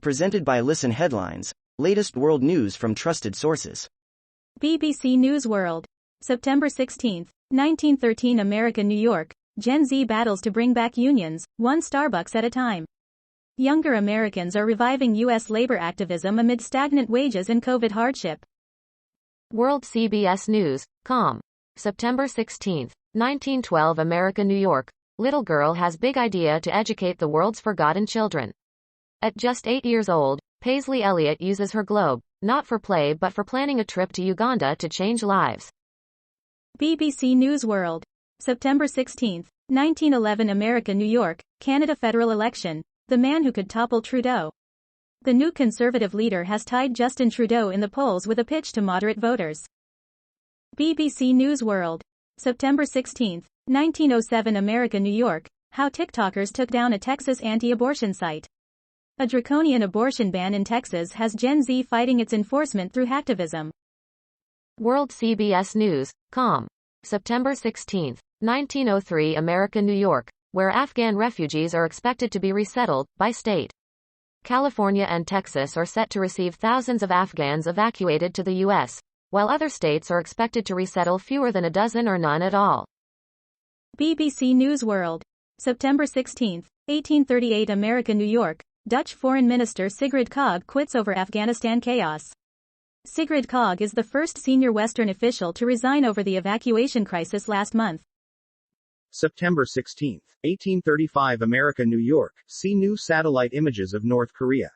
Presented by Listen Headlines, latest world news from trusted sources. BBC News World. September 16, 1913 America, New York. Gen Z battles to bring back unions, one Starbucks at a time. Younger Americans are reviving U.S. labor activism amid stagnant wages and COVID hardship. World CBS News, com. September 16, 1912 America, New York. Little girl has big idea to educate the world's forgotten children. At just 8 years old, Paisley Elliott uses her globe, not for play but for planning a trip to Uganda to change lives. BBC News World. September 16, 1911 America, New York. Canada federal election. The man who could topple Trudeau. The new Conservative leader has tied Justin Trudeau in the polls with a pitch to moderate voters. BBC News World. September 16, 1907 America, New York. How TikTokers took down a Texas anti-abortion site. A draconian abortion ban in Texas has Gen Z fighting its enforcement through hacktivism. World CBS News, com. September 16, 1903 America, New York, where Afghan refugees are expected to be resettled, by state. California and Texas are set to receive thousands of Afghans evacuated to the U.S., while other states are expected to resettle fewer than a dozen or none at all. BBC News World. September 16, 1838 America, New York. Dutch Foreign Minister Sigrid Kaag quits over Afghanistan chaos. Sigrid Kaag is the first senior Western official to resign over the evacuation crisis last month. September 16, 1835 America, New York. See new satellite images of North Korea.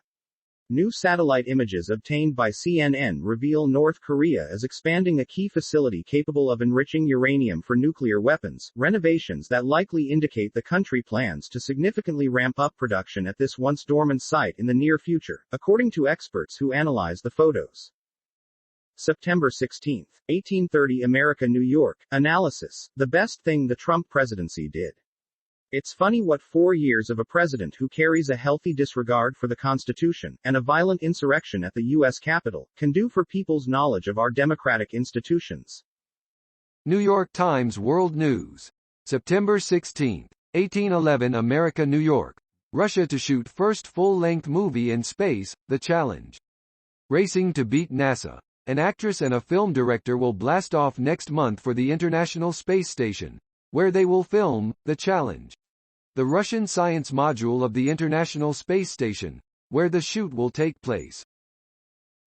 New satellite images obtained by CNN reveal North Korea is expanding a key facility capable of enriching uranium for nuclear weapons, renovations that likely indicate the country plans to significantly ramp up production at this once dormant site in the near future, according to experts who analyze the photos. September 16, 1830 America, New York. Analysis: the best thing the Trump presidency did. It's funny what 4 years of a president who carries a healthy disregard for the Constitution and a violent insurrection at the U.S. Capitol can do for people's knowledge of our democratic institutions. New York Times World News. September 16, 1811 America, New York. Russia to shoot first full-length movie in space, The Challenge. Racing to beat NASA. An actress and a film director will blast off next month for the International Space Station, where they will film The Challenge, the Russian science module of the International Space Station, where the shoot will take place.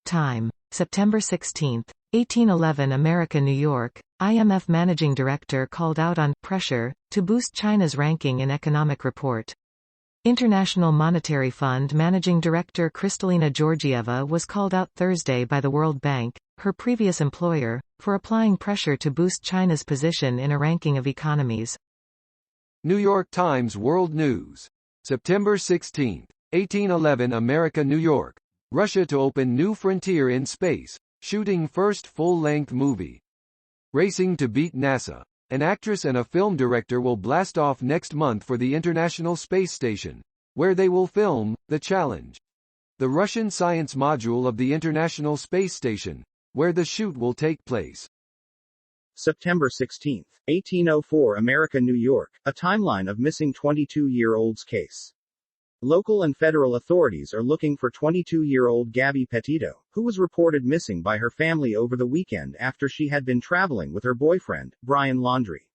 Time: September 16, 1811 America, New York. IMF Managing Director called out on pressure to boost China's ranking in economic report. International Monetary Fund Managing Director Kristalina Georgieva was called out Thursday by the World Bank, her previous employer, for applying pressure to boost China's position in a ranking of economies. New York Times World News. September 16, 1811 America, New York. Russia to open new frontier in space, shooting first full-length movie. Racing to beat NASA. An actress and a film director will blast off next month for the International Space Station, where they will film The Challenge, the Russian science module of the International Space Station, where the shoot will take place. September 16, 1804 America, New York. A timeline of missing 22-year-old's case. Local and federal authorities are looking for 22-year-old Gabby Petito, who was reported missing by her family over the weekend after she had been traveling with her boyfriend, Brian Laundrie.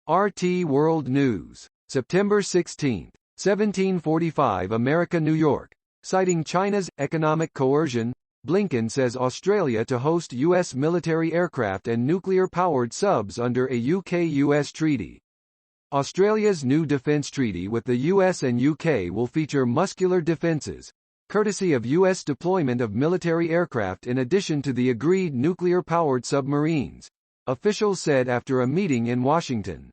RT World News. September 16, 1745 America, New York. Citing China's economic coercion, Blinken says Australia to host U.S. military aircraft and nuclear-powered subs under a UK-US treaty. Australia's new defence treaty with the US and UK will feature muscular defences, courtesy of US deployment of military aircraft in addition to the agreed nuclear-powered submarines, officials said after a meeting in Washington.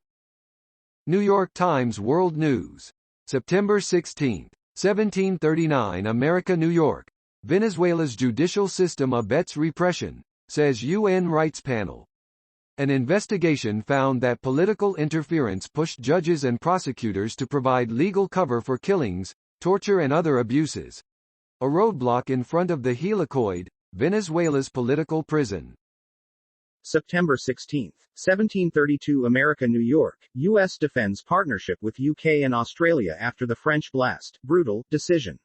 New York Times World News. September 16, 1739 America, New York. Venezuela's judicial system abets repression, says UN Rights Panel. An investigation found that political interference pushed judges and prosecutors to provide legal cover for killings, torture and other abuses. A roadblock in front of the Helicoide, Venezuela's political prison. September 16, 1732 America, New York. U.S. defends partnership with UK and Australia after the French blast, brutal, decision.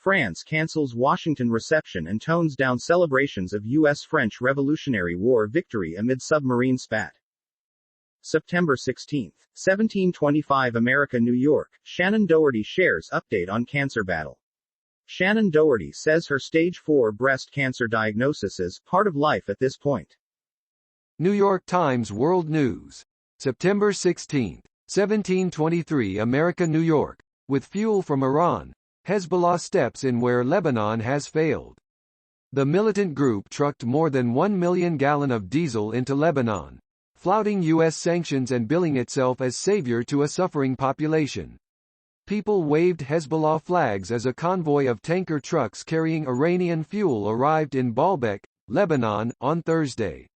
France cancels Washington reception and tones down celebrations of U.S.-French Revolutionary War victory amid submarine spat. September 16, 1725 America, New York. Shannon Doherty shares update on cancer battle. Shannon Doherty says her stage 4 breast cancer diagnosis is part of life at this point. New York Times World News. September 16, 1723 America, New York. With fuel from Iran, Hezbollah steps in where Lebanon has failed. The militant group trucked more than 1 million gallons of diesel into Lebanon, flouting U.S. sanctions and billing itself as savior to a suffering population. People waved Hezbollah flags as a convoy of tanker trucks carrying Iranian fuel arrived in Baalbek, Lebanon, on Thursday.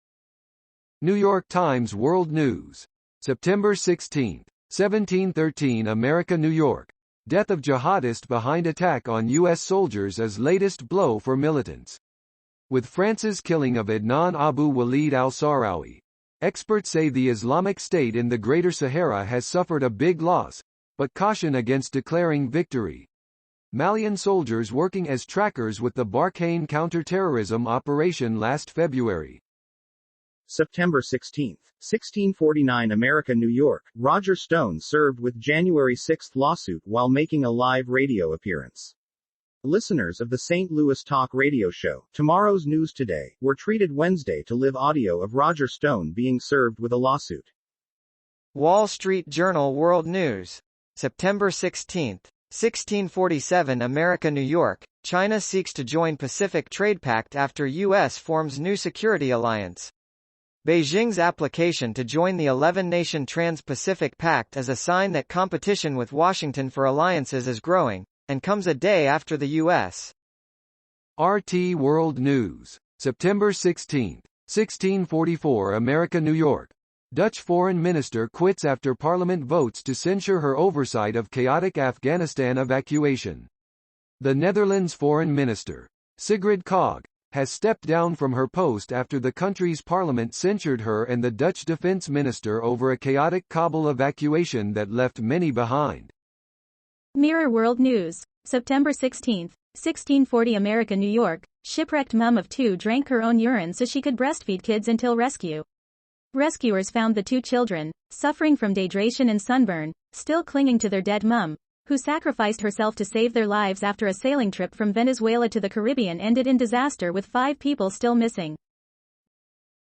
New York Times World News. September 16, 1713 America, New York. Death of jihadist behind attack on U.S. soldiers as latest blow for militants. With France's killing of Adnan Abu Walid al-Sahrawi, experts say the Islamic State in the Greater Sahara has suffered a big loss, but caution against declaring victory. Malian soldiers working as trackers with the Barkhane counter-terrorism operation last February. September 16, 1649 America, New York. Roger Stone served with January 6 lawsuit while making a live radio appearance. Listeners of the St. Louis talk radio show, Tomorrow's News Today, were treated Wednesday to live audio of Roger Stone being served with a lawsuit. Wall Street Journal World News. September 16, 1647 America, New York. China seeks to join Pacific Trade Pact after U.S. forms new security alliance. Beijing's application to join the 11-nation Trans-Pacific Pact is a sign that competition with Washington for alliances is growing, and comes a day after the U.S. RT World News. September 16, 1644 America, New York. Dutch Foreign Minister quits after Parliament votes to censure her oversight of chaotic Afghanistan evacuation. The Netherlands Foreign Minister, Sigrid Kaag, has stepped down from her post after the country's parliament censured her and the Dutch defense minister over a chaotic Kabul evacuation that left many behind. Mirror World News. September 16, 1640 America, New York. Shipwrecked mom of 2 drank her own urine so she could breastfeed kids until rescue. Rescuers found the 2 children, suffering from dehydration and sunburn, still clinging to their dead mom, who sacrificed herself to save their lives after a sailing trip from Venezuela to the Caribbean ended in disaster with 5 people still missing.